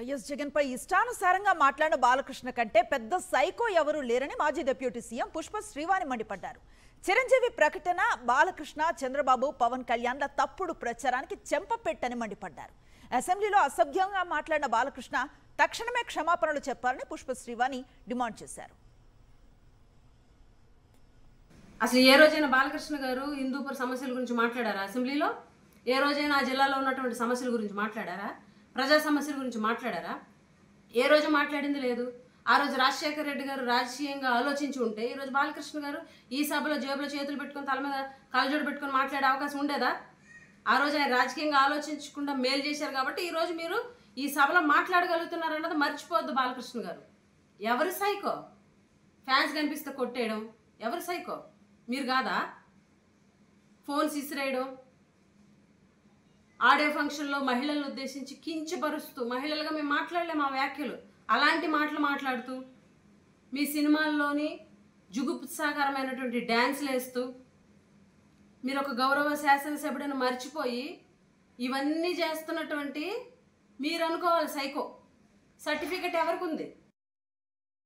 YS Jagan పై ఇష్టానుసారంగా మాట్లాడిన బాలకృష్ణ కంటే పెద్ద సైకో ఎవరూ లేరని మాజీ డిప్యూటీ సీఎం పుష్ప శ్రీవాణి మండిపడ్డారు. చిరంజీవి ప్రకటన బాలకృష్ణ, చంద్రబాబు, పవన్ కళ్యాణ్ల తప్పుడు ప్రచారానికి చెంపపెట్టని మండిపడ్డారు. అసెంబ్లీలో అసభ్యంగా మాట్లాడిన బాలకృష్ణ తక్షణమే క్షమాపణలు చెప్పాలని పుష్ప శ్రీవాణి డిమాండ్ చేశారు. అసలు ఏ రోజైనా బాలకృష్ణ గారు హిందూపూర్ సమస్యల గురించి మాట్లాడారా? అసెంబ్లీలో ఏ రోజైనా ఆ జిల్లాలో ఉన్నటువంటి సమస్యల గురించి మాట్లాడారా? ప్రజా సమస్యల గురించి మాట్లాడారా? ఏ రోజు మాట్లాడింది లేదు. ఆ రోజు రాజశేఖర రెడ్డి గారు రాజకీయంగా ఆలోచించి ఉంటే ఈరోజు బాలకృష్ణ గారు ఈ సభలో జేబులో చేతులు పెట్టుకొని తల మీద కలజోడు పెట్టుకొని మాట్లాడే అవకాశం ఉండేదా? ఆ రోజు ఆయన రాజకీయంగా ఆలోచించకుండా మేలు చేశారు కాబట్టి ఈరోజు మీరు ఈ సభలో మాట్లాడగలుగుతున్నారు అన్నది మర్చిపోవద్దు. బాలకృష్ణ గారు ఎవరు సైకో? ఫ్యాన్స్ కనిపిస్తే కొట్టేయడం ఎవరు సైకో? మీరు కాదా? ఫోన్స్ ఇసిరేయడం, ఆడియో ఫంక్షన్లో మహిళలను ఉద్దేశించి కించపరుస్తూ, మహిళలుగా మేము మాట్లాడలేము ఆ వ్యాఖ్యలు, అలాంటి మాటలు మాట్లాడుతూ, మీ సినిమాల్లోని జుగుప్సాకరమైనటువంటి డ్యాన్స్లు వేస్తూ, మీరు ఒక గౌరవ శాసనసభ్యుడిని మర్చిపోయి ఇవన్నీ చేస్తున్నటువంటి మీరు అనుకోవాలి సైకో. సర్టిఫికెట్ ఎవరికి ఉంది?